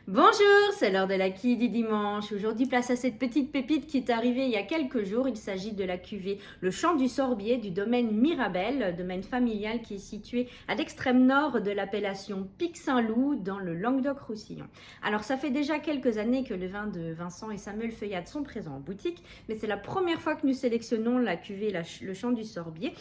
Bonjour, c'est l'heure de la quille du dimanche. Aujourd'hui, place à cette petite pépite qui est arrivée il y a quelques jours. Il s'agit de la cuvée Le Champ du Sorbier du domaine Mirabel, domaine familial qui est situé à l'extrême nord de l'appellation Pic-Saint-Loup dans le Languedoc-Roussillon. Alors, ça fait déjà quelques années que le vin de Vincent et Samuel Feuillade sont présents en boutique, mais c'est la première fois que nous sélectionnons la cuvée Le Champ du Sorbier,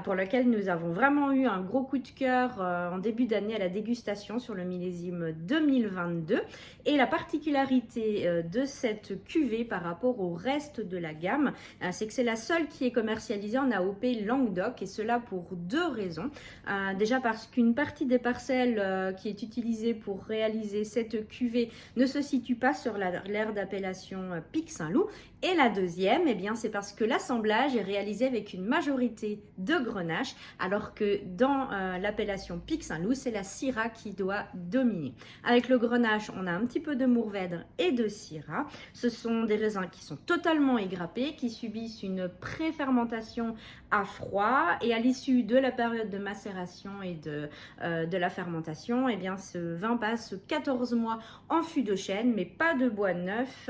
pour laquelle nous avons vraiment eu un gros coup de cœur en début d'année à la dégustation sur le millésime 2022. Et la particularité de cette cuvée par rapport au reste de la gamme, c'est que c'est la seule qui est commercialisée en AOP Languedoc, et cela pour deux raisons. Déjà parce qu'une partie des parcelles qui est utilisée pour réaliser cette cuvée ne se situe pas sur l'aire d'appellation Pic-Saint-Loup. Et la deuxième, eh bien, c'est parce que l'assemblage est réalisé avec une majorité de grenache, alors que dans l'appellation Pic-Saint-Loup, c'est la Syrah qui doit dominer. Avec le grenache, on a un petit peu de Mourvèdre et de Syrah. Ce sont des raisins qui sont totalement égrappés, qui subissent une pré-fermentation à froid, et à l'issue de la période de macération et de la fermentation, eh bien, ce vin passe 14 mois en fût de chêne, mais pas de bois neuf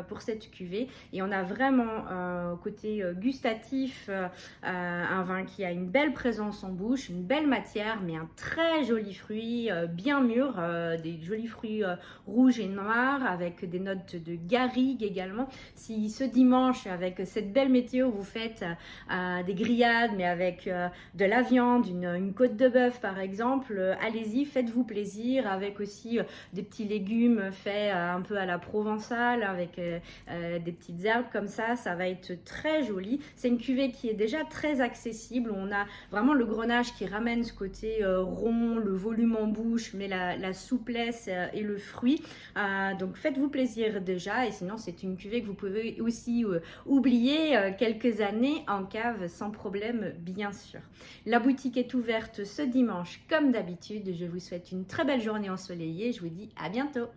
pour cette cuvée. Et on a vraiment côté gustatif un vin qui a une belle présence en bouche, une belle matière, mais un très joli fruit bien mûr, des jolis fruits rouges et noirs avec des notes de garrigue également. Si ce dimanche, avec cette belle météo, vous faites des grillades mais avec de la viande, une côte de bœuf par exemple, allez-y, faites-vous plaisir, avec aussi des petits légumes faits un peu à la provençale, avec des petites herbes comme ça va être très joli. C'est une cuvée qui est déjà très accessible, où on a vraiment le grenache qui ramène ce côté rond, le volume en bouche, mais la souplesse et le fruit. Donc faites-vous plaisir déjà, et sinon c'est une cuvée que vous pouvez aussi oublier quelques années en cave sans problème, bien sûr. La boutique est ouverte ce dimanche comme d'habitude. Je vous souhaite une très belle journée ensoleillée. Je vous dis à bientôt.